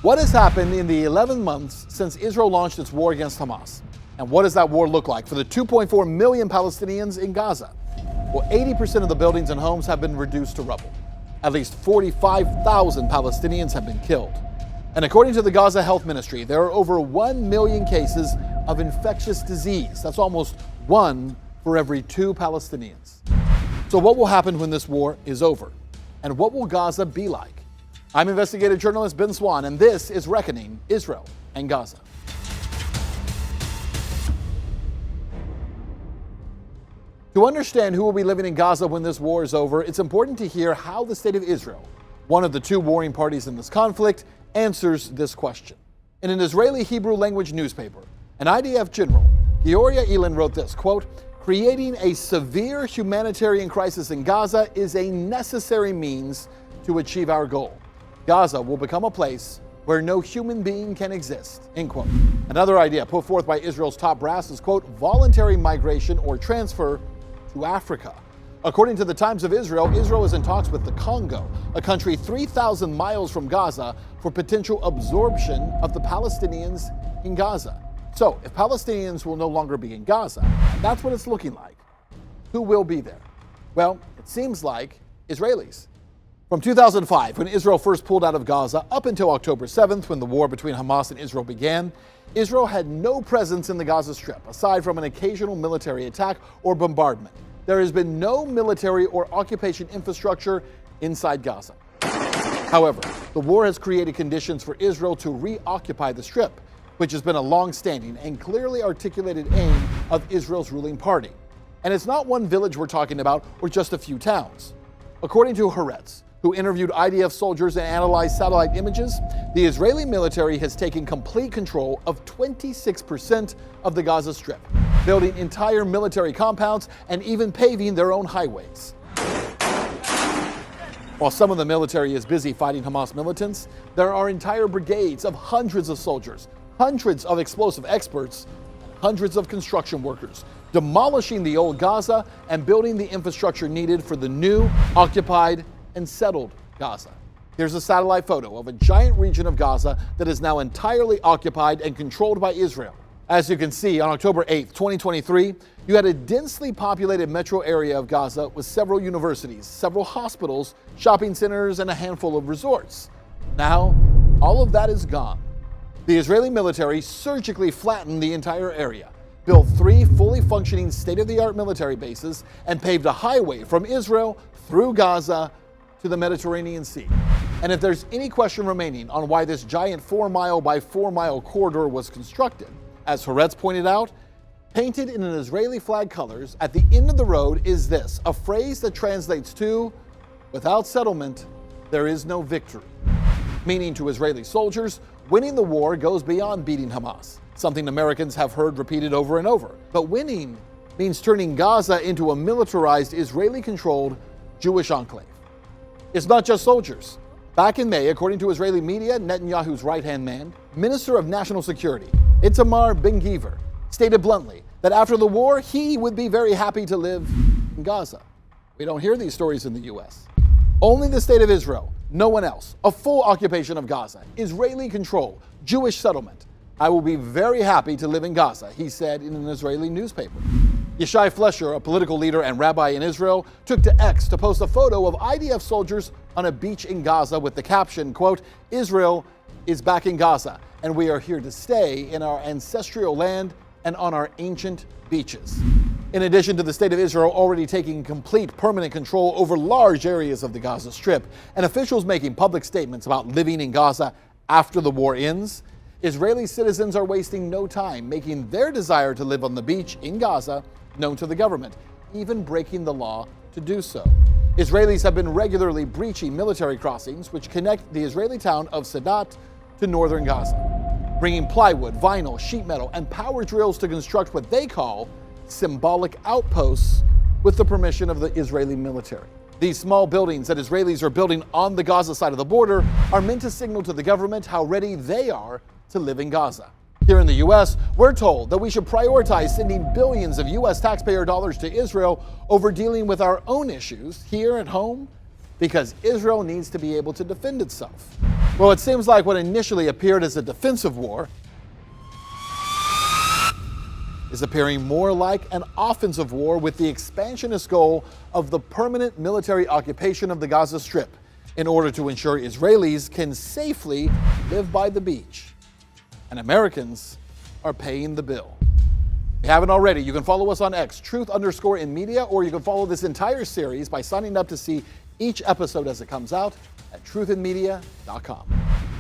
What has happened in the 11 months since Israel launched its war against Hamas? And what does that war look like for the 2.4 million Palestinians in Gaza? Well, 80% of the buildings and homes have been reduced to rubble. At least 45,000 Palestinians have been killed. And according to the Gaza Health Ministry, there are over 1 million cases of infectious disease. That's almost 1 for every 2 Palestinians. So what will happen when this war is over? And what will Gaza be like? I'm investigative journalist Ben Swann, and this is Reckoning Israel and Gaza. To understand who will be living in Gaza when this war is over, it's important to hear how the state of Israel, one of the 2 warring parties in this conflict, answers this question. In an Israeli Hebrew language newspaper, an IDF general, Giora Elin, wrote this, quote, "Creating a severe humanitarian crisis in Gaza is a necessary means to achieve our goal. Gaza will become a place where no human being can exist," end quote. Another idea put forth by Israel's top brass is, quote, "voluntary migration or transfer to Africa." According to the Times of Israel, Israel is in talks with the Congo, a country 3,000 miles from Gaza, for potential absorption of the Palestinians in Gaza. So, if Palestinians will no longer be in Gaza, that's what it's looking like. Who will be there? Well, it seems like Israelis. From 2005, when Israel first pulled out of Gaza, up until October 7th, when the war between Hamas and Israel began, Israel had no presence in the Gaza Strip, aside from an occasional military attack or bombardment. There has been no military or occupation infrastructure inside Gaza. However, the war has created conditions for Israel to reoccupy the Strip, which has been a long-standing and clearly articulated aim of Israel's ruling party. And it's not one village we're talking about, or just a few towns. According to Haaretz, who interviewed IDF soldiers and analyzed satellite images, the Israeli military has taken complete control of 26% of the Gaza Strip, building entire military compounds and even paving their own highways. While some of the military is busy fighting Hamas militants, there are entire brigades of hundreds of soldiers, hundreds of explosive experts, and hundreds of construction workers, demolishing the old Gaza and building the infrastructure needed for the new, occupied, and settled Gaza. Here's a satellite photo of a giant region of Gaza that is now entirely occupied and controlled by Israel. As you can see, on October 8th, 2023, you had a densely populated metro area of Gaza with several universities, several hospitals, shopping centers, and a handful of resorts. Now, all of that is gone. The Israeli military surgically flattened the entire area, built 3 fully functioning state-of-the-art military bases, and paved a highway from Israel through Gaza to the Mediterranean Sea. And if there's any question remaining on why this giant 4-mile by 4-mile corridor was constructed, as Haaretz pointed out, painted in an Israeli flag colors at the end of the road is this, a phrase that translates to, "Without settlement, there is no victory." Meaning to Israeli soldiers, winning the war goes beyond beating Hamas, something Americans have heard repeated over and over. But winning means turning Gaza into a militarized, Israeli-controlled Jewish enclave. It's not just soldiers. Back in May, according to Israeli media, Netanyahu's right-hand man, Minister of National Security, Itamar Ben-Gvir, stated bluntly that after the war, he would be very happy to live in Gaza. We don't hear these stories in the U.S. Only the state of Israel, no one else. A full occupation of Gaza, Israeli control, Jewish settlement. "I will be very happy to live in Gaza," he said in an Israeli newspaper. Yishai Fleischer, a political leader and rabbi in Israel, took to X to post a photo of IDF soldiers on a beach in Gaza with the caption, quote, "Israel is back in Gaza, and we are here to stay in our ancestral land and on our ancient beaches." In addition to the state of Israel already taking complete permanent control over large areas of the Gaza Strip, and officials making public statements about living in Gaza after the war ends, Israeli citizens are wasting no time making their desire to live on the beach in Gaza known to the government, even breaking the law to do so. Israelis have been regularly breaching military crossings which connect the Israeli town of Sadat to northern Gaza, bringing plywood, vinyl, sheet metal, and power drills to construct what they call symbolic outposts with the permission of the Israeli military. These small buildings that Israelis are building on the Gaza side of the border are meant to signal to the government how ready they are to live in Gaza. Here in the U.S., we're told that we should prioritize sending billions of U.S. taxpayer dollars to Israel over dealing with our own issues here at home, because Israel needs to be able to defend itself. Well, it seems like what initially appeared as a defensive war is appearing more like an offensive war with the expansionist goal of the permanent military occupation of the Gaza Strip in order to ensure Israelis can safely live by the beach. And Americans are paying the bill. If you haven't already, you can follow us on X, truth_in_media, or you can follow this entire series by signing up to see each episode as it comes out at truthinmedia.com.